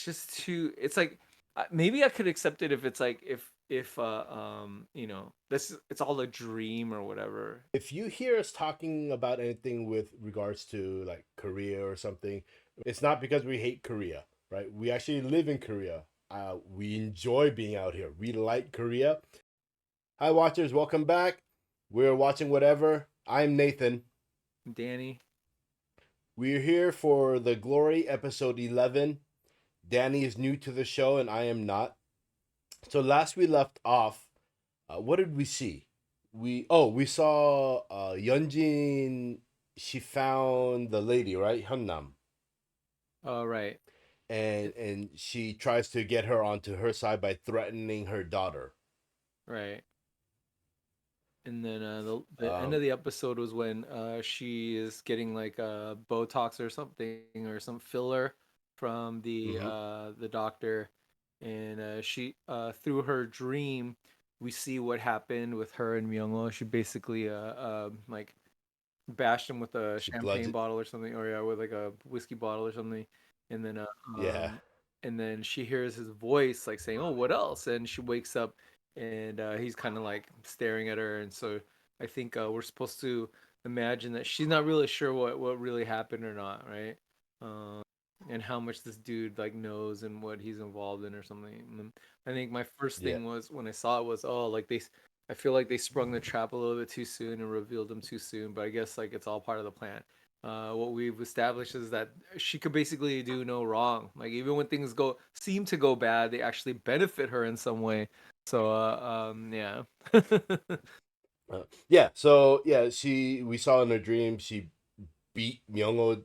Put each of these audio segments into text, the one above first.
just too. It's like maybe I could accept it if it's like if you know, this it's all a dream or whatever. If you hear us talking about anything with regards to like Korea or something, it's not because we hate Korea, right? We actually live in Korea. We enjoy being out here. We like Korea. Hi, watchers. Welcome back. We're watching whatever. I'm Nathan. Danny. We're here for the Glory episode 11. Danny is new to the show and I am not. So last we left off, what did we see? We saw Yeonjin. She found the lady, right? Hyunnam. Oh right. And she tries to get her onto her side by threatening her daughter. Right. And then the end of Um, the episode was when she is getting like Botox or something or some filler from mhm. the doctor, and she through her dream we see what happened with her and Myung-ho. She basically like bashed him with a She champagne bludgeoned. bottle or something, or yeah, with like a whiskey bottle or something, and then Yeah, and then she hears his voice like saying, "Oh, what else?" And she wakes up, and he's kind of like staring at her, and so I think we're supposed to imagine that she's not really sure what really happened or not, right? Um, and how much this dude like knows and what he's involved in or something. And then I think my first yeah, thing was when I saw it was, oh, like I feel like they sprung the trap a little bit too soon and revealed them too soon, but I guess like it's all part of the plan. What we've established is that she could basically do no wrong. Like even when things seem to go bad, they actually benefit her in some way. So yeah. yeah. So yeah, we saw in her dream she beat Myung-ho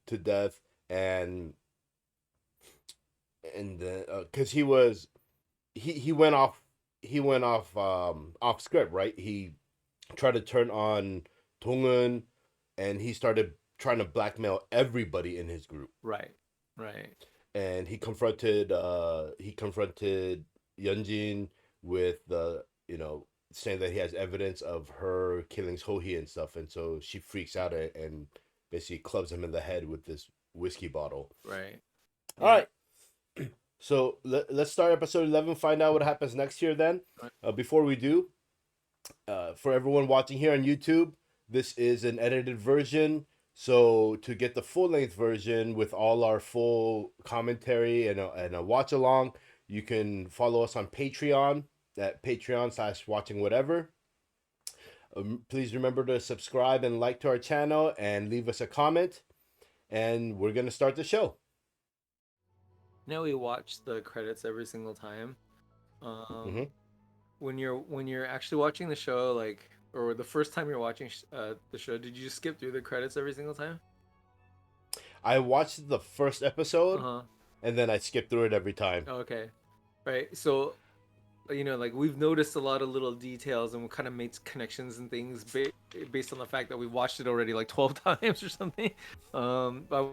to death, and then because he went off off script, right? He tried to turn on Dong-eun, and he started trying to blackmail everybody in his group. Right. Right. And he confronted Yeonjin with the saying that he has evidence of her killing Sohee and stuff, and so she freaks out and basically clubs him in the head with this whiskey bottle. Right. All Yeah. right, so let's start episode 11. Find out what happens next year. Then, Right. before we do, for everyone watching here on YouTube, this is an edited version. So to get the full length version with all our full commentary and a watch along, you can follow us on Patreon at Patreon/watching whatever. Please remember to subscribe and like to our channel and leave us a comment. And we're gonna start the show. Now we watch the credits every single time. Um, Mm-hmm. when you're actually watching the show, like, or the first time you're watching the show, did you just skip through the credits every single time? I watched the first Uh episode huh. and then I skip through it every time. Okay. Right. So, like we've noticed a lot of little details and we kind of made connections and things based on the fact that we watched it already like 12 times or something. But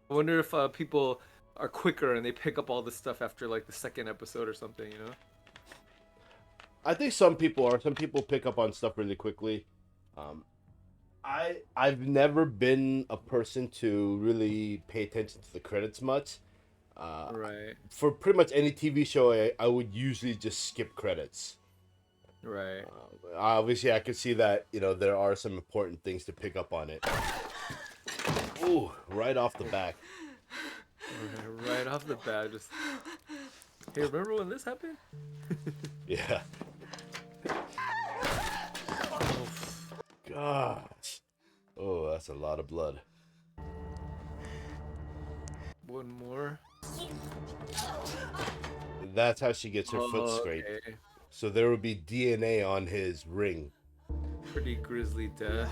I wonder if people are quicker and they pick up all this stuff after like the second episode or something, you know? I think some people are. Some people pick up on stuff really quickly. Um, I've never been a person to really pay attention to the credits much. Uh, Right. for pretty much any TV show, I would usually just skip credits. Right. Obviously, I could see that there are some important things to pick up on it. Ooh, right off the back. Right off the bat, just hey, remember when this happened? Yeah. Oh, Gosh. Oh, that's a lot of blood. one more. That's how she gets her foot Oh, scraped. okay. So there would be DNA on his ring. Pretty grisly death.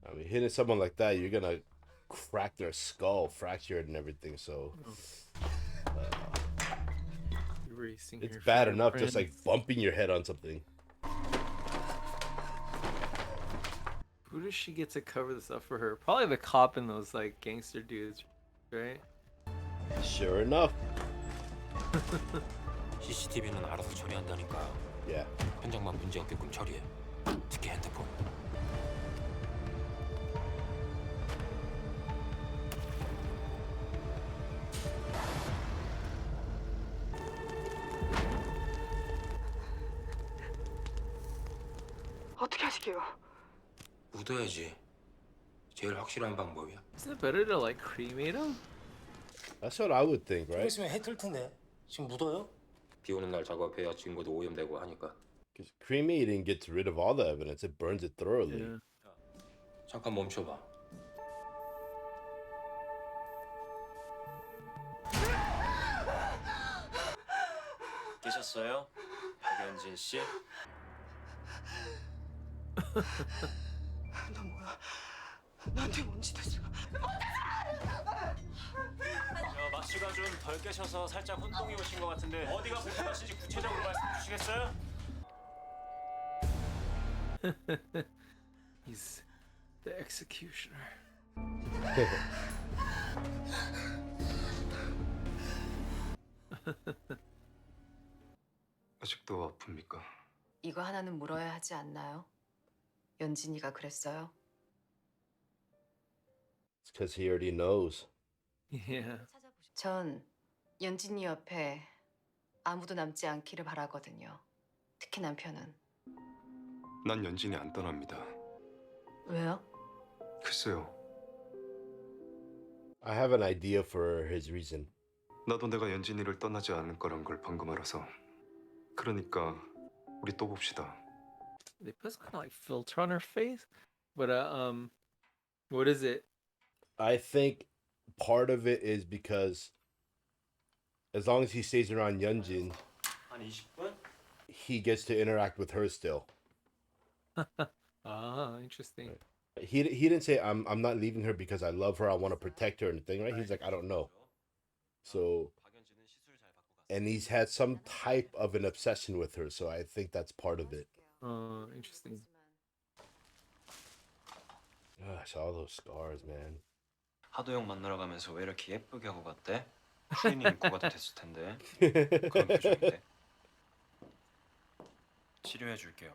I mean, hitting someone like that, you're gonna crack their skull, fracture it, and everything. So Oh, erasing it's her bad enough fingerprint. just like bumping your head on something. Who does she get to cover this up for her? Probably the cop and those like gangster dudes, right? Sure enough. CCTV는 알아서 처리한다니까. Yeah. 현장만 문제 없게끔 처리해. 특히 핸드폰. 어떻게 해요? 묻어야지. 제일 확실한 방법이야. Is it better to like cremate him? That's what I would think, right? 그랬으면 해뜰 텐데 지금 묻어요? 비 오는 날 작업해야 증거도 오염되고 하니까. Because cremating gets rid of all the evidence. It burns it thoroughly. Yeah. 잠깐 멈춰봐. 계셨어요? 박연진 씨? 너 뭐야? 나한테 뭔 짓 했어? 막 씨가 좀 덜 깨셔서 살짝 혼동이 오신 것 같은데 어디가 불편하신지 구체적으로 말씀 주시겠어요? He's the executioner. 아직도 아픕니까? 이거 하나는 물어야 하지 않나요? 연진이가 그랬어요? It's because he already knows. Yeah. 전 연진이 옆에 아무도 남지 않기를 바라거든요. 특히 남편은. 난 연진이 안 떠납니다. 왜요? 글쎄요. I have an idea for his reason. 나도 내가 연진이를 떠나지 않을 거란 걸 방금 알아서. 그러니까 우리 또 봅시다. They put some kind of like filter on her face, but what is it? I think part of it is because as long as he stays around Yeonjin, 한 20분? he gets to interact with her still. Ah, interesting. He didn't say I'm not leaving her because I love her. I want to protect her and thing, right? He's like, I don't know. So, 박연진은 시술 잘 받고 갔어요. and he's had some type of an obsession with her, so I think that's part of it. Interesting. Gosh, all those scars, man. 하도영 만나러 가면서 왜 이렇게 예쁘게 하고 갔대? 추인이 인코가 다 됐을 텐데 그런 표정인데 치료해 줄게요.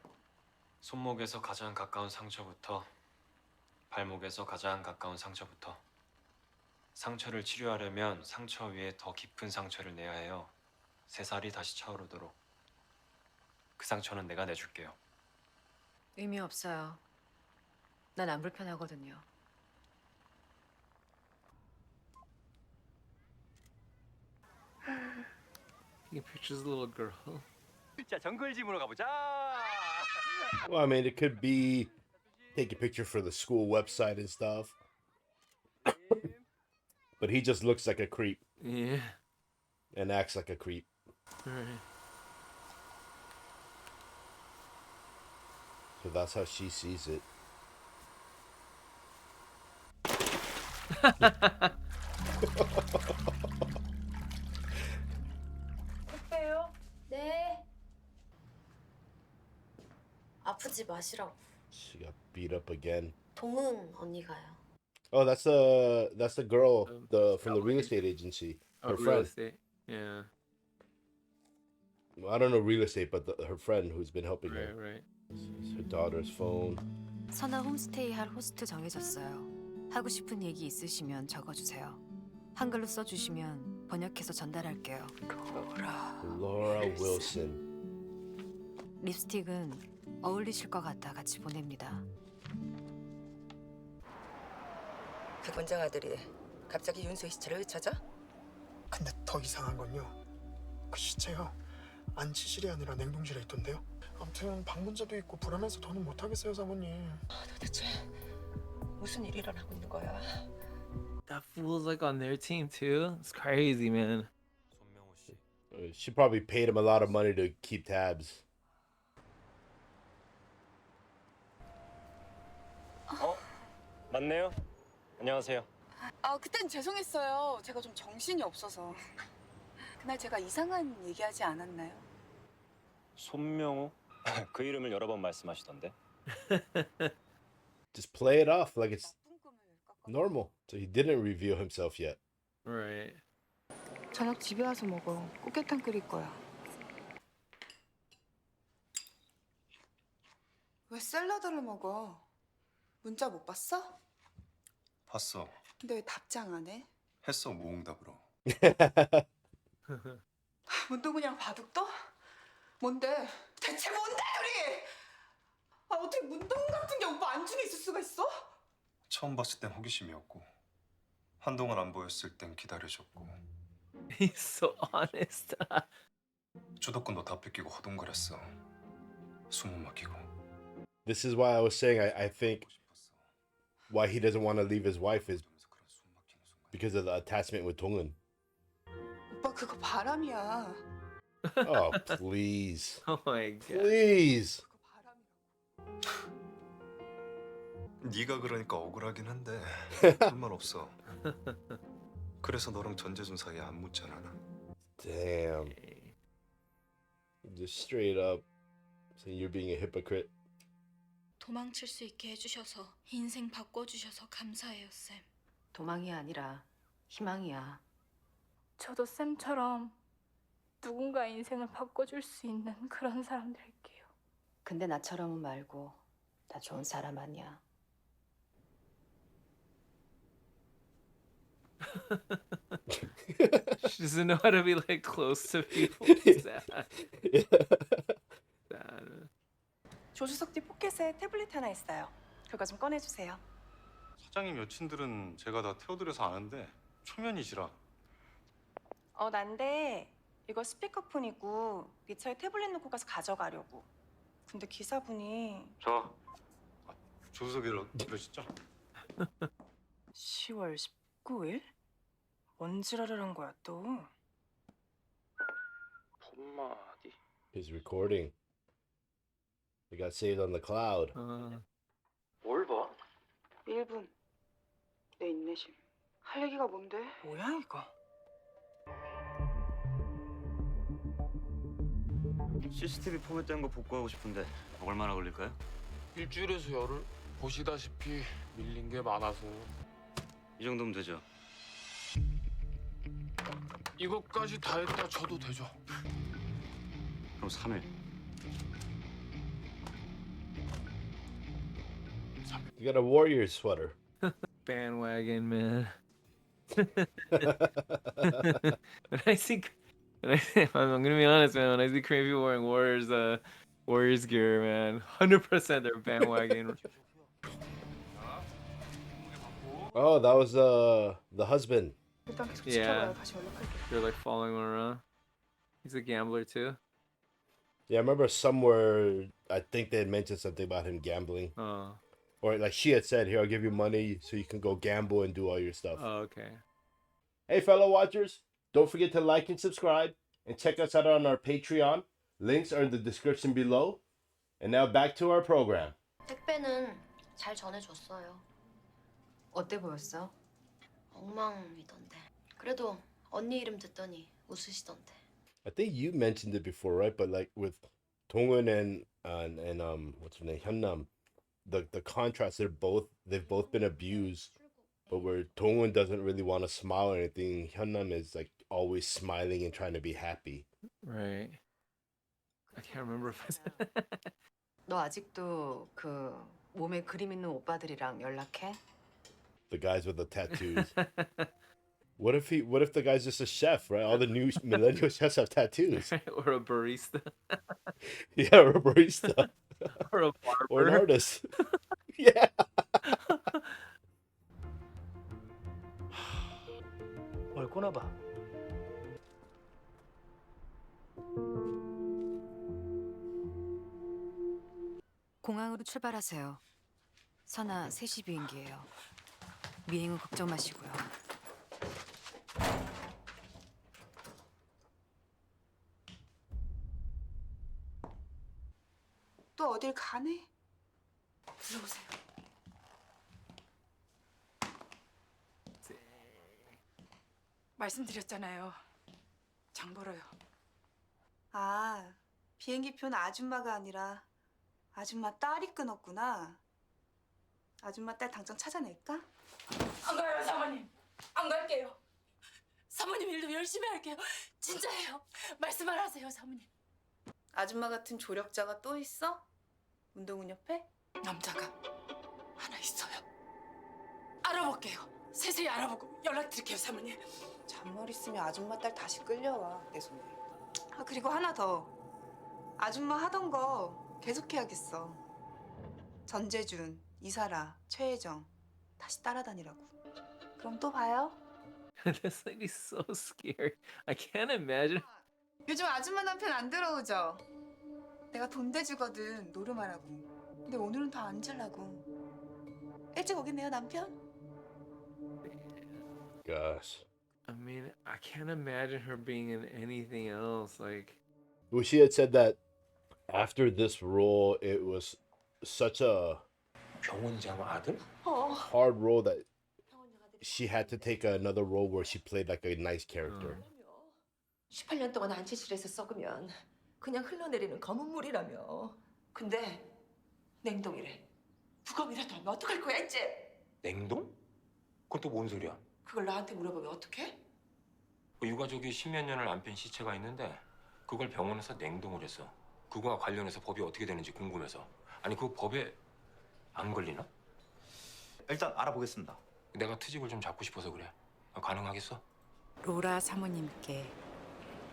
손목에서 가장 가까운 상처부터 발목에서 가장 가까운 상처부터 상처를 치료하려면 상처 위에 더 깊은 상처를 내야 해요. 새살이 다시 차오르도록. 그 상처는 내가 내줄게요. 의미 없어요. 난 안 불편하거든요. Taking pictures of the little girl. 자, 정글짐으로 가보자. Well, I mean, it could be take a picture for the school website and stuff. But he just looks like a creep Yeah. and acts like a creep. Right. So that's how she sees it. 택배요? 네. 아프지 마시라고. She got beat up again. 동은 언니가요. Oh, that's the girl from the real Helpline. estate agency. Oh, Her real friend. estate. Yeah. Well, I don't know real estate, but her friend who's been helping Right, her. right. It's her daughter's phone. 선화 홈스테이 할 호스트 정해졌어요. 하고 싶은 얘기 있으시면 적어주세요. 한글로 써주시면 번역해서 전달할게요. Laura Wilson. 립스틱은 어울리실 것 같아 같이 보냅니다. 그 권장 아들이 갑자기 윤소희 시체를 왜 찾아? 근데 더 이상한 건요. 그 시체요. 안치실이 아니라 냉동실에 있던데요. 아무튼 방문자도 있고 불안해서 더는 못하겠어요, 사모님. 도대체 무슨 일이 일어나고 있는 거야? That fool's like on their team too. It's crazy, man. 손명호 씨. She probably paid him a lot of money to keep tabs. 맞네요. 안녕하세요. 아, 그땐 죄송했어요. 제가 좀 정신이 없어서. 그날 제가 이상한 얘기하지 않았나요? 손명호? 그 이름을 여러 번 말씀하시던데. Just play it off like it's 나쁜 꿈을 꿨거든요. normal. So he didn't reveal himself yet. Right. 저녁 집에 와서 먹어. 꽃게탕 끓일 거야. 왜 샐러드를 먹어? 문자 못 봤어? 봤어. 근데 왜 답장 안 해? 했어 무응답으로. 문동근이랑 바둑도? 뭔데? 대체 뭔데 우리? 아, 어떻게 문동 같은 게 오빠 안중에 있을 수가 있어? 처음 봤을 땐 호기심이었고 한동안 안 보였을 땐 기다려줬고 He's so honest. 주도권도 다 뺏기고 허둥거렸어. 숨은 막히고. This is why I was saying I think why he doesn't want to leave his wife is because of the attachment with Dong-Eun. 오빠 그거 바람이야. Oh, please. Oh my god. Please. 그거 바람이라고. 네가 그러니까 억울하긴 한데 할말 없어. 그래서 너랑 전재준 사이에 안 묻잖아. Damn. Just straight up saying you're being a hypocrite. 도망칠 수 있게 해주셔서 인생 바꿔주셔서 감사해요, 쌤. 도망이 아니라 희망이야. 저도 쌤처럼 누군가의 인생을 바꿔줄 수 있는 그런 사람 될게요. 근데 나처럼은 말고 나 좋은 사람 아니야. She doesn't know how to be like close to people. Sad. Sad. 조수석 뒤 포켓에 태블릿 하나 있어요. 그거 좀 꺼내주세요. 사장님 여친들은 제가 다 태워드려서 아는데 초면이시라. 난데 이거 스피커폰이고 네 차에 태블릿 놓고 가서 가져가려고. 근데 기사분이 저 조수석이라 그러시죠? 10월 19일? 뭔 지랄을 한 거야 또? 폰마디. His recording. It got saved on the cloud. 뭘 봐? 1분. 내 인내심. 할 얘기가 뭔데? 뭐야 이거? CCTV 포맷된 거 복구하고 싶은데 얼마나 걸릴까요? 일주일에서 열흘. 보시다시피 밀린 게 많아서. 이 정도면 되죠. 이것까지 다 했다 쳐도 되죠. 그럼 3일. You got a Warriors sweater. Bandwagon, man. When I see, I'm gonna be honest, man. When I see Korean people wearing Warriors gear, man, 100% they're bandwagon. Oh, that was the husband. 일단 계속 Yeah. 지켜봐요. 다시 연락할게. They're like following him around. He's a gambler too. Yeah, I remember somewhere I think they had mentioned something about him gambling. Oh, Or like she had said, here, I'll give you money so you can go gamble and do all your stuff. okay. Hey, fellow watchers, don't forget to like and subscribe and check us out on our Patreon. Links are in the description below. And now back to our program. 택배는 잘 전해줬어요. 어때 보였어? 엉망이던데. 그래도 언니 이름 듣더니 웃으시던데. I think you mentioned it before, right? But like with Dong-Eun and what's her name, Hyun-Nam, the contrasts they've both been abused, but where Dong-Eun doesn't really want to smile or anything, Hyun-Nam is like always smiling and trying to be happy. Right. I can't remember if I said. 너 아직도 그 몸에 그림 있는 오빠들이랑 연락해? The guys with the tattoos. What if the guy's just a chef, right? All the new millennial chefs have tattoos. Or a barista. Yeah, or a barista. Or a barber. Or an artist. Yeah. 뭘 꺼내봐. 공항으로 출발하세요. 선아 3시 비행기예요. 미행은 걱정 마시고요. 또 어딜 가네? 들어오세요. 말씀드렸잖아요. 장 벌어요. 아, 비행기표는 아줌마가 아니라 아줌마 딸이 끊었구나. 아줌마 딸 당장 찾아낼까? 안 가요, 사모님. 안 갈게요. 사모님 일도 열심히 할게요. 진짜예요. 말씀만 하세요, 사모님. 아줌마 같은 조력자가 또 있어? 운동은 옆에? 남자가 하나 있어요. 알아볼게요. 세세히 알아보고 연락드릴게요, 사모님. 잔머리 쓰면 아줌마 딸 다시 끌려와 내 손에. 아, 그리고 하나 더. 아줌마 하던 거 계속해야겠어. 전재준, 이사라, 최혜정 다시 따라다니라고. 그럼 또 봐요. This lady's so scary. I can't imagine. 요즘 아줌마 남편 안 들어오죠? 내가 돈 대주거든, 노름하라고. 근데 오늘은 더 안 잘라고. 일찍 오겠네요, 남편? Gosh. I mean, I can't imagine her being in anything else. Like, Well, she had said that after this role, it was such a 병원장 아들? hard role that she had to take another role where she played like a nice character. 18년 동안 안치실에서 썩으면 그냥 흘러내리는 검은 물이라며. 근데 냉동이래. 부검이라도 하면 어떡할 거야 이제? 냉동? 그건 또 뭔 소리야? 그걸 나한테 물어보면 어떡해? 유가족이 십몇 년을 안 뺀 시체가 있는데 그걸 병원에서 냉동을 했어. 그거와 관련해서 법이 어떻게 되는지 궁금해서. 아니 그 법에 안 걸리나? 일단 알아보겠습니다. 내가 트집을 좀 잡고 싶어서 그래. 가능하겠어? 로라 사모님께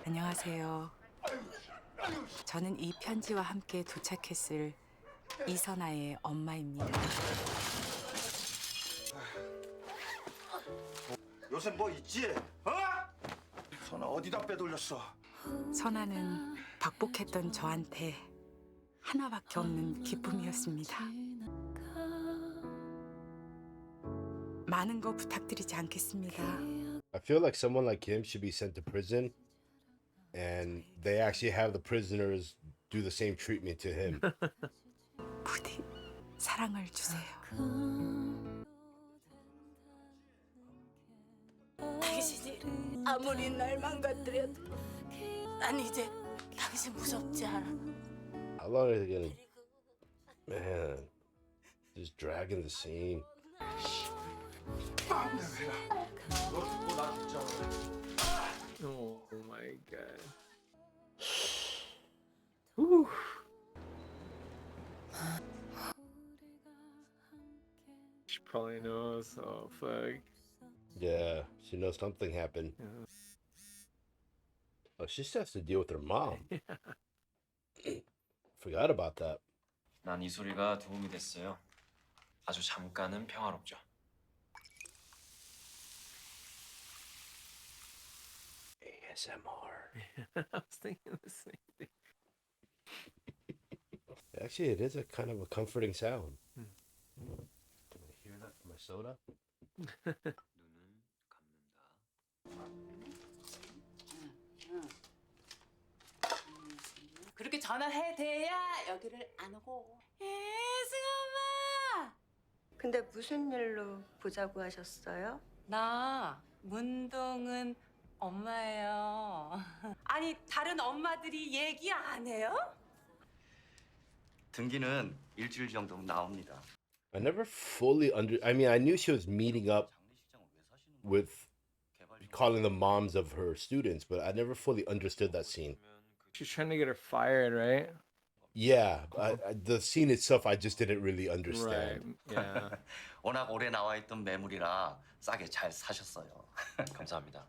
안녕하세요. 저는 이 편지와 함께 도착했을 이선아의 엄마입니다. 요새 뭐 있지? 어? 선아 어디다 빼돌렸어? 선아는 박복했던 저한테 하나밖에 없는 기쁨이었습니다. 많은 거 부탁드리지 않겠습니다. I feel like someone like him should be sent to prison, and they actually have the prisoners do the same treatment to him. 부디 사랑을 주세요. 당신이 아무리 날 망가뜨려도 난 이제 당신 무섭지 않아. How long are they gonna? Man, just dragging the scene. oh my god. Whew. She probably knows. Oh fuck. Yeah, she knows something happened. Yeah. Oh, she still has to deal with her mom. Forgot about that. 난 이 소리가 도움이 됐어요. 아주 잠깐은 평화롭죠. ASMR. I was thinking the same thing. Actually, it is a kind of a comforting sound. Hmm. Can I hear that from my soda? 그렇게 전화해대야 여기를 안 오고. 승엄마. 근데 무슨 일로 보자고 하셨어요? 나 문동은 엄마예요. 아니 다른 엄마들이 얘기 안 해요? 등기는 일주일 정도면 나옵니다. I never fully I mean, I knew she was meeting up with calling the moms of her students, but I never fully understood that scene. She's trying to get her fired, right? Yeah, the scene itself, I just didn't really understand. Right. Yeah. 워낙 오래 나와 있던 매물이라 싸게 잘 사셨어요. 감사합니다.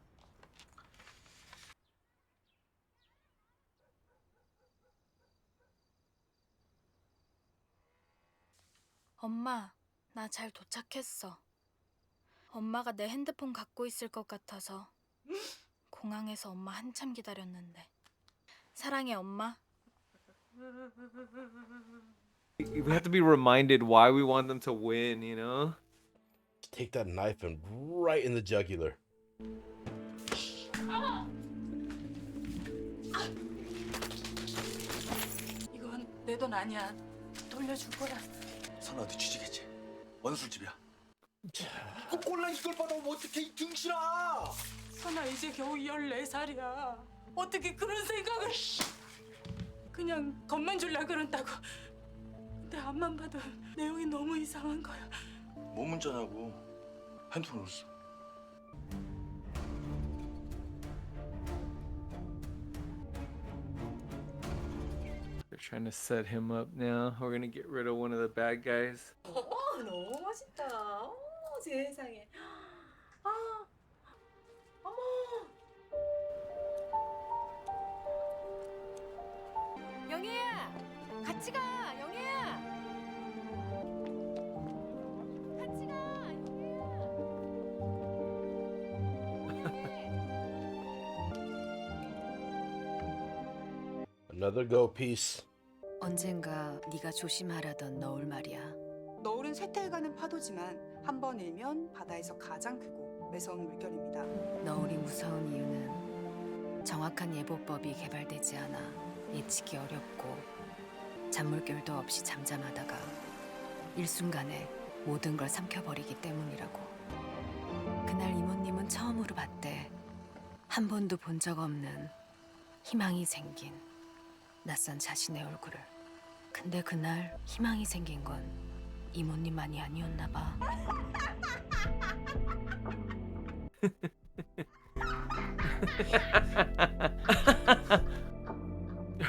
엄마, 나 잘 도착했어. 엄마가 내 핸드폰 갖고 있을 것 같아서 공항에서 엄마 한참 기다렸는데. 사랑해, 엄마. We have to be reminded why we want them to win, you know? Take that knife and right in the jugular. 이건 내 돈 아니야. 돌려줄 거야. 선아 어디 취직했지? 어느 술집이야? 꼴랑 이걸 받아오면 어떡해 이 등신아! 선아 이제 겨우 14살이야. 어떻게 그런 생각을... 그냥 겁만 줄라 그런다고. 근데 앞만 봐도 내용이 너무 이상한 거야. 뭐 문자냐고. 핸드폰 어딨어? They're trying to set him up now. We're gonna get rid of one of the bad guys. 너무 맛있다. 세상에. 어머. 영애야, 같이 가, 영애야. Another go piece. 언젠가 네가 조심하라던 너울 말이야. 너울은 쇠퇴해가는 파도지만 한 번 일면 바다에서 가장 크고 매서운 물결입니다. 너울이 무서운 이유는 정확한 예보법이 개발되지 않아 예측이 어렵고 잔물결도 없이 잠잠하다가 일순간에 모든 걸 삼켜버리기 때문이라고. 그날 이모님은 처음으로 봤대. 한 번도 본 적 없는 희망이 생긴 낯선 자신의 얼굴을. 근데 그날 희망이 생긴 건 이모님만이 아니었나 봐.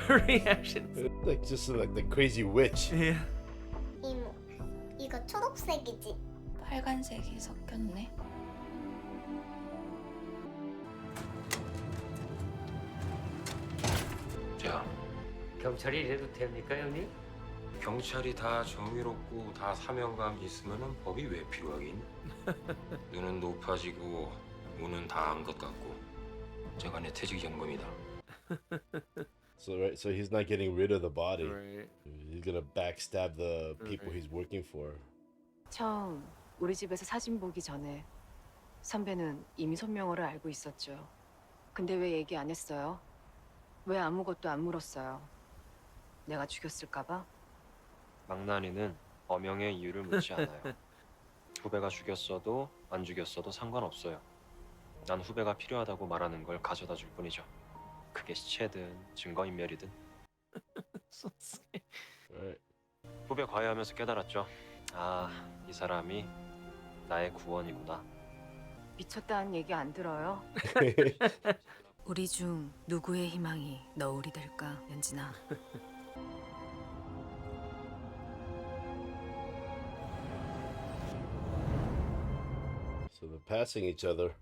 Her reaction. Like just like the crazy witch. Yeah. 이모, 이거 초록색이지? 빨간색이 섞였네. 자, 경찰이 이래도 됩니까, 형님? 경찰이 다 정의롭고 다 사명감 있으면은 법이 왜 필요하긴? 눈은 높아지고 눈은 다 안 것 같고 제가 내 퇴직 연금이다. So he's not getting rid of the body. Right. He's gonna backstab the people he's working for. 처음 우리 집에서 사진 보기 전에 선배는 이미 손명호를 알고 있었죠. 근데 왜 얘기 안 했어요? 왜 아무것도 안 물었어요? 내가 죽였을까 봐? 망나니는 어명의 이유를 묻지 않아요. 후배가 죽였어도 안 죽였어도 상관없어요. 난 후배가 필요하다고 말하는 걸 가져다 줄 뿐이죠. 그게 시체든 증거인멸이든. 후배 과외하면서 깨달았죠. 아, 이 사람이 나의 구원이구나. 미쳤다는 얘기 안 들어요? 우리 중 누구의 희망이 너울이 될까, 연진아? So they're passing each other.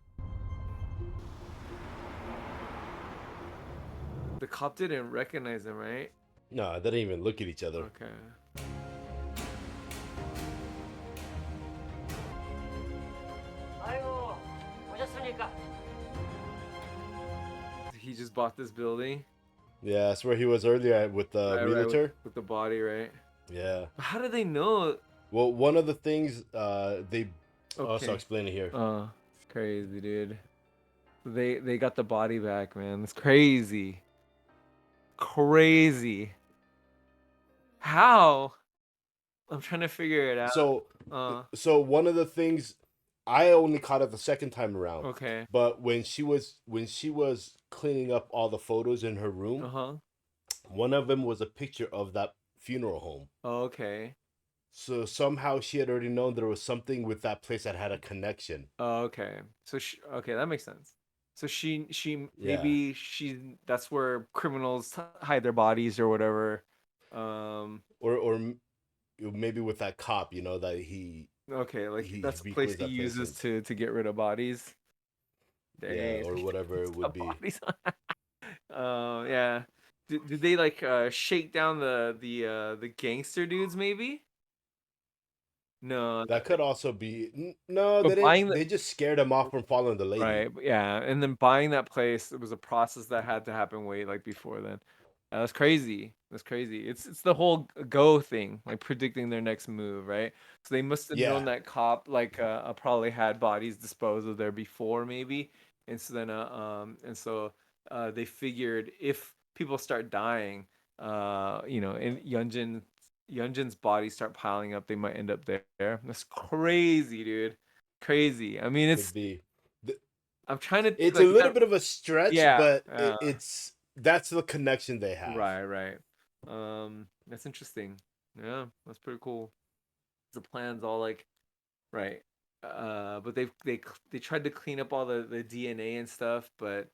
The cop didn't recognize him, right? No, they didn't even look at each other. Okay. 아이고, 오셨습니까? He just bought this building. Yeah, that's where he was earlier at with the Right, realtor. with the body, right? Yeah. How do they know? Well, one of the things they also Okay. explain it here. It's crazy, dude. They got the body back, man. It's crazy. Crazy. How? I'm trying to figure it out. So one of the things I only caught it the second time around. Okay. But when she was cleaning up all the photos in her room, one of them was a picture of that funeral home. Okay. So somehow she had already known there was something with that place that had a connection. Okay. So okay, that makes sense. So she Yeah. maybe that's where criminals hide their bodies or whatever. Or maybe with that cop, you know, that he Okay, like he that's the reclaims place that he place uses and- to get rid of bodies. Yeah, Dang. or whatever it would be. Bodies. Yeah. Did they like shake down the gangster dudes maybe? No. That could also be no. But They buying didn't. They just scared him off from following the lady. Right. Yeah. And then buying that place, it was a process that had to happen way like before then. That's crazy. That's crazy. It's the whole go thing, like predicting their next move, right? So they must have known Yeah. that cop like probably had bodies disposed of there before maybe, and so then they figured if people start dying, and Yunjin's bodies start piling up, they might end up there. That's crazy, dude. Crazy. I mean, it's. Could be. I'm trying to. It's like, a little bit of a stretch, Yeah, but yeah. that's the connection they have. Right. That's interesting. Yeah, that's pretty cool. The plan's all like, right. But they tried to clean up all the DNA and stuff, but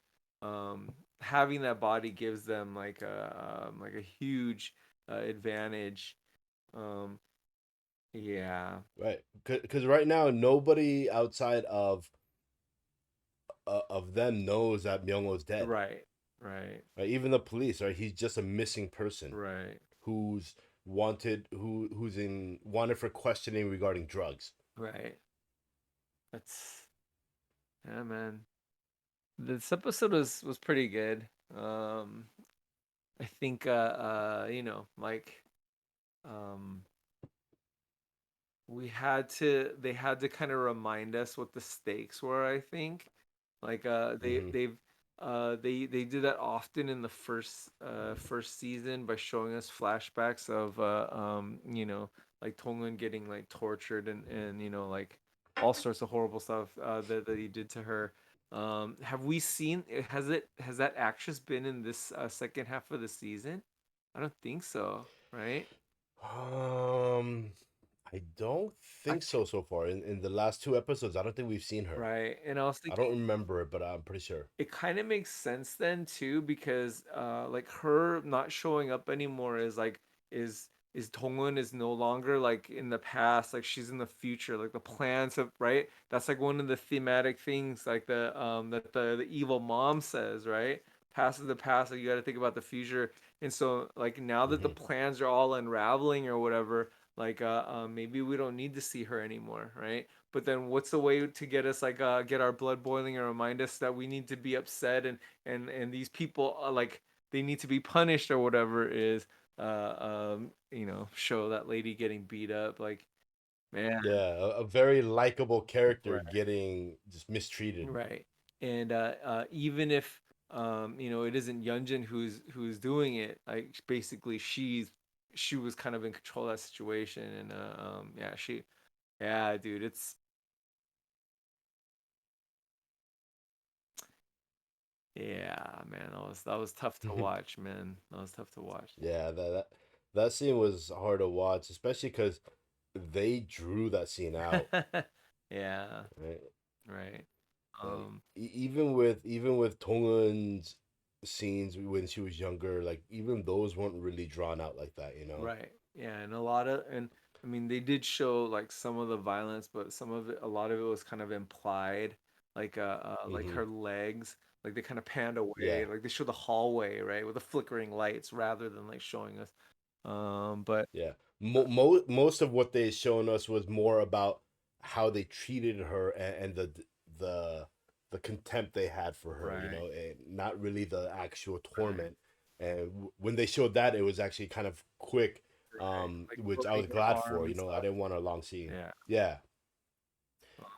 having that body gives them like a huge advantage. Yeah. Right. Because right now nobody outside of them knows that Myung-ho's dead. Right. Even the police. Right. He's just a missing person. Right. Who's wanted for questioning regarding drugs. Right. Yeah, man. This episode was pretty good. I think you know, like um they had to kind of remind us what the stakes were, I think. Like Hmm. they did that often in the first season by showing us flashbacks of you know, like Tongun getting like tortured and you know, like all sorts of horrible stuff that he did to her. Have we seen has that actress been in this second half of the season? I don't think so, right? Um, I don't I think so so far. In the last two episodes, I don't think we've seen her. Right. And I was I don't thinking remember it, but I'm pretty sure. it kind of makes sense then too because like her not showing up anymore is like is Dongun is no longer like in the past, like she's in the future, like the plans of right. That's like one of the thematic things like the that the evil mom says, right? Past is the past, like you got to think about the future. And so like now that the Hmm. plans are all unraveling or whatever, like maybe we don't need to see her anymore, right? But then what's the way to get us like get our blood boiling and remind us that we need to be upset and these people like they need to be punished or whatever is you know, show that lady getting beat up like man. Yeah, a very likable character Right. getting just mistreated. Right. And even if you know, it isn't Yunjin who's doing it, like basically she was kind of in control of that situation and yeah, yeah, dude, it's yeah, man, that was tough to watch, man. That was tough to watch. Yeah, that scene was hard to watch, especially because they drew that scene out, Yeah, right? right. Like Um, even with Tongun's scenes when she was younger, like even those weren't really drawn out like that, you know? right. Yeah, and a lot of and I mean they did show like some of the violence, but some of it, a lot of it was kind of implied, like Hmm. her legs, like they kind of panned Yeah. away, like they show the hallway, right, with the flickering lights rather than like showing us. But Yeah. Most of what they shown us was more about how they treated her and the the contempt they had for her, you right, know, and not really the actual right, torment. And when they showed that, it was actually kind of quick, right, like which I broken was her glad arm for. and You know, I stuff. didn't want a long scene. Yeah. Yeah,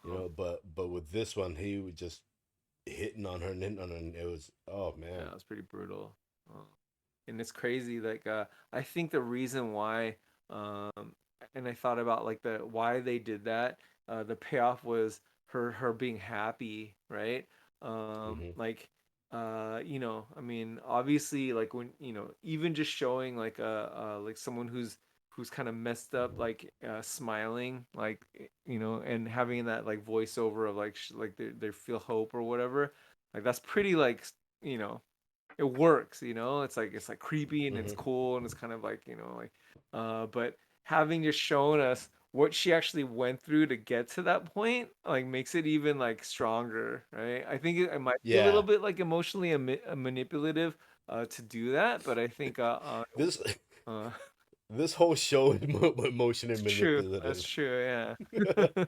you Um, know, but with this one, he was just hitting on her and hitting on her, and it was oh Yeah, man. it was pretty brutal. Uh, and it's crazy. Like, I think the reason why, um, and I thought about like the why they did that. The payoff was her being happy, right? Hmm. Like, you know, I mean, obviously, like when you know, even just showing like someone who's kind of messed up, like smiling, like you know, and having that like voiceover of like like they feel hope or whatever. Like that's pretty like you know it works, you know. It's like creepy and it's Hmm. cool and it's kind of like, you know, like but having just shown us what she actually went through to get to that point, like makes it even like stronger, right? I think it might be a little Yeah, bit like emotionally manipulative to do that, but I think this uh this whole show is emotion and it's true. That's manipulative. true, yeah.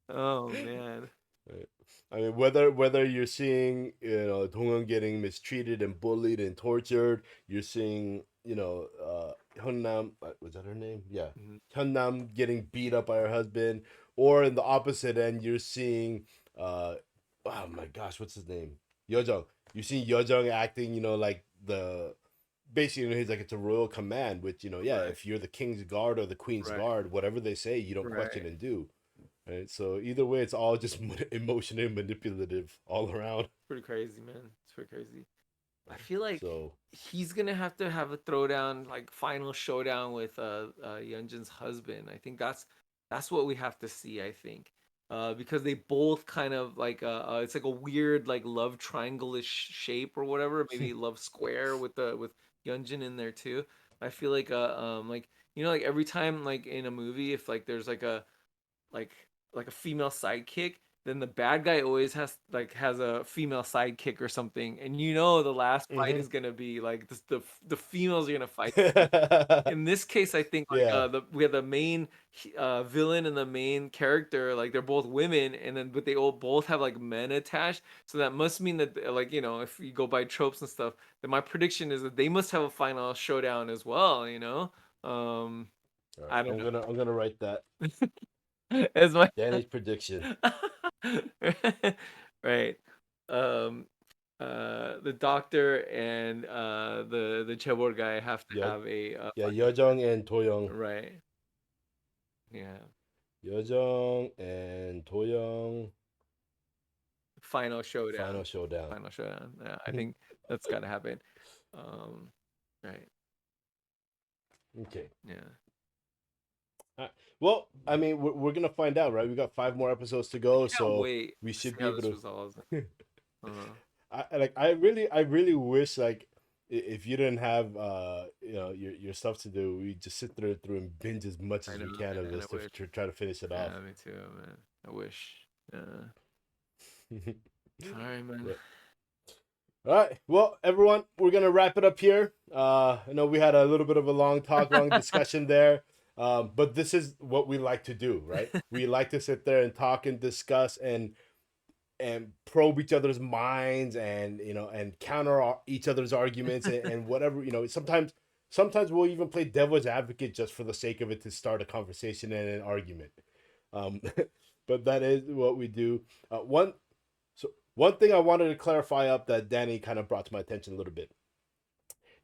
Oh man. Right. I mean, whether you're seeing, you know, Dong getting mistreated and bullied and tortured, you're seeing, you know, Hyun-Nam, was that her name? Yeah, Mhm. Hyun-Nam getting beat up by her husband, or in the opposite end, you're seeing, oh my gosh, what's his name? Yo-Jung. You're seeing Yo-Jung acting, you know, like the basically, you know, he's like it's a royal command, which you know, yeah, Right. if you're the king's guard or the queen's Right. guard, whatever they say, you don't question Right. and do. Right. So either way, it's all just emotional and manipulative all around. Pretty crazy, man. It's pretty crazy. I feel like So he's gonna have to have a throwdown, like final showdown with Yunjin's husband. I think that's what we have to see. I think because they both kind of like it's like a weird like love triangle-ish shape or whatever, maybe love square with the with Yunjin in there too. I feel like you know like every time like in a movie if like there's like a like a female sidekick, then the bad guy always has a female sidekick or something, and you know the last fight is gonna be like the females are gonna fight. In this case, I think like Yeah. we have the main villain and the main character, like they're both women, and then but they all both have like men attached. So that must mean that like if you go by tropes and stuff, then my prediction is that they must have a final showdown as well. I don't know. I'm gonna write that. As my Danny's prediction. right. The doctor and the Chebor guy have to have a Yeo-Jung and Do-Young. right. Yeah. Yeo-Jung and Do-Young. Final showdown. Final showdown. Final showdown. Yeah, I think that's gotta happen. Right. Okay. Yeah. Well, I mean, we're gonna find out, right? We got 5 more episodes to go, so wait we to should see be how able this to. resolves. I really wish like if you didn't have your stuff to do, we just sit through and binge as much as we can of this to try to finish it off. Yeah, me too, man. I wish. All right, man. All right. Well, everyone, we're gonna wrap it up here. I know we had a little bit of a long discussion there. But this is what we like to do, right? We like to sit there and talk and discuss and probe each other's minds and and counter each other's arguments and whatever. Sometimes we'll even play devil's advocate just for the sake of it to start a conversation and an argument. But that is what we do. One thing I wanted to clarify up that Danny kind of brought to my attention a little bit.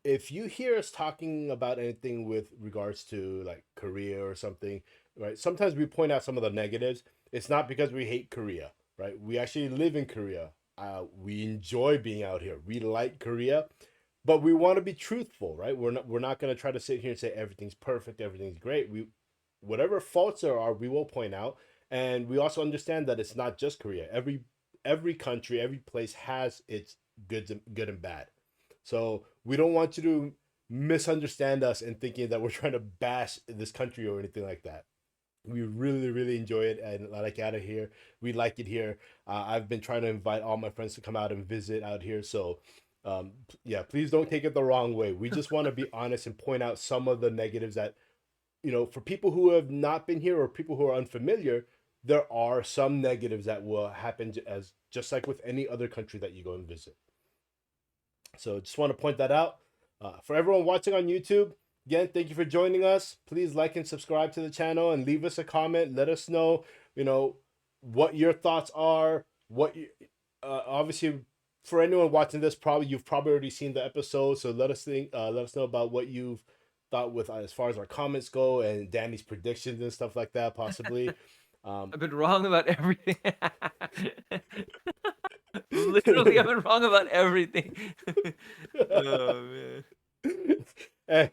If you hear us talking about anything with regards to like Korea or something, right? Sometimes we point out some of the negatives. It's not because we hate Korea, right? We actually live in Korea. We enjoy being out here. We like Korea, but we want to be truthful, right? We're not going to try to sit here and say everything's perfect, everything's great. Whatever faults there are, we will point out, and we also understand that it's not just Korea. Every country, every place has its good and bad. So we don't want you to misunderstand us and thinking that we're trying to bash this country or anything like that. We really, really enjoy it and like out of here. We like it here. I've been trying to invite all my friends to come out and visit out here. So yeah, please don't take it the wrong way. We just want to be honest and point out some of the negatives that, for people who have not been here or people who are unfamiliar, there are some negatives that will happen as just like with any other country that you go and visit. So just want to point that out. For everyone watching on YouTube, again, thank you for joining us. Please like and subscribe to the channel and leave us a comment. Let us know, what your thoughts are. Obviously, for anyone watching this, you've probably already seen the episode. So let us know about what you've thought with as far as our comments go and Danny's predictions and stuff like that, possibly. I've been wrong about everything. Literally, I've been wrong about everything. Oh man. And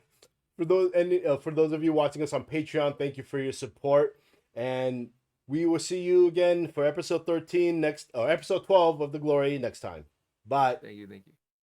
for those of you watching us on Patreon, thank you for your support, and we will see you again for episode 13 episode 12 of The Glory next time. Bye. Thank you.